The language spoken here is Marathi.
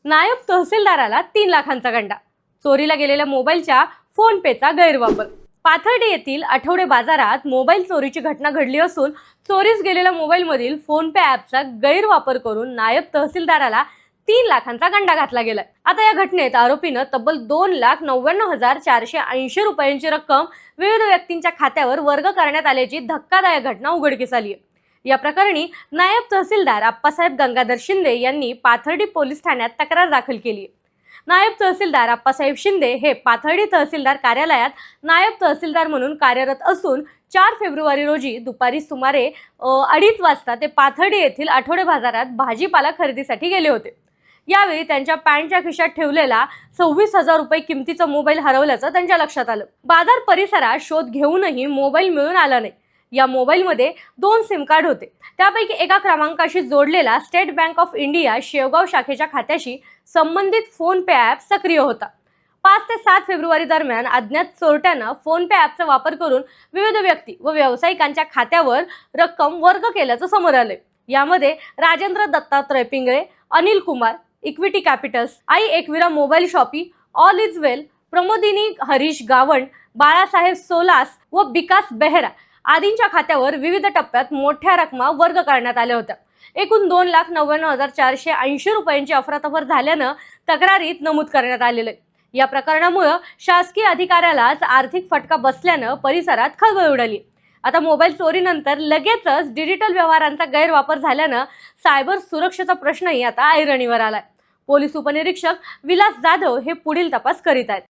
नायब तहसीलदाराला 3 लाखांचा गंडा. चोरीला गेलेल्या मोबाईलच्या फोन पेचा गैरवापर. पाथर्डी येथील आठवडे बाजारात मोबाईल चोरीची घटना घडली असून चोरीस गेलेल्या मोबाईलमधील फोन पे ॲपचा गैरवापर करून नायब तहसीलदाराला 3 लाखांचा गंडा घातला गेलाय. आता या घटनेत आरोपीनं तब्बल 2,99,480 रुपयांची रक्कम विविध व्यक्तींच्या खात्यावर वर्ग करण्यात आल्याची धक्कादायक घटना उघडकीस आली आहे. या प्रकरणी नायब तहसीलदार आप्पासाहेब गंगाधर शिंदे यांनी पाथर्डी पोलीस ठाण्यात तक्रार दाखल केली. नायब तहसीलदार आप्पासाहेब शिंदे हे पाथर्डी तहसीलदार कार्यालयात नायब तहसीलदार म्हणून कार्यरत असून 4 फेब्रुवारी रोजी दुपारी सुमारे 2:30 वाजता ते पाथर्डी येथील आठवडे बाजारात भाजीपाला खरेदीसाठी गेले होते. यावेळी त्यांच्या पॅन्टच्या खिशात ठेवलेला 26,000 रुपये किमतीचा मोबाईल हरवल्याचं त्यांच्या लक्षात आलं. बाजार परिसरात शोध घेऊनही मोबाईल मिळून आला नाही. या मोबाईलमध्ये 2 सिम कार्ड होते. त्यापैकी एका क्रमांकाशी जोडलेला state bank of India Shevgaon शाखेच्या खात्याशी संबंधित फोन पे ॲप सक्रिय होता. 5 ते 7 फेब्रुवारी दरम्यान अज्ञात चोरट्यानं फोन पे ॲपचा वापर करून विविध व्यक्ती व व्यावसायिकांच्या खात्यावर रक्कम वर्ग केल्याचं समोर आलंय. यामध्ये Rajendra Dattatray Pingale, Anil Kumar, equity capitals, Aai Ekvira mobile shoppe, all is well, Pramodini Harish Gawand, Balasaheb Solas व विकास बेहरा आदींच्या खात्यावर विविध टप्प्यात मोठ्या रकमा वर्ग करण्यात आल्या होत्या. एकूण 2,99,480 रुपयांची अफरातफर झाल्यानं तक्रारीत नमूद करण्यात आलेलं आहे. या प्रकरणामुळे शासकीय अधिकाऱ्यालाच आर्थिक फटका बसल्यानं परिसरात खळबळ उडाली. आता मोबाईल चोरीनंतर लगेचच डिजिटल व्यवहारांचा गैरवापर झाल्यानं सायबर सुरक्षेचा प्रश्नही आता ऐरणीवर आलाय. पोलीस उपनिरीक्षक विलास जाधव हे पुढील तपास करीत आहेत.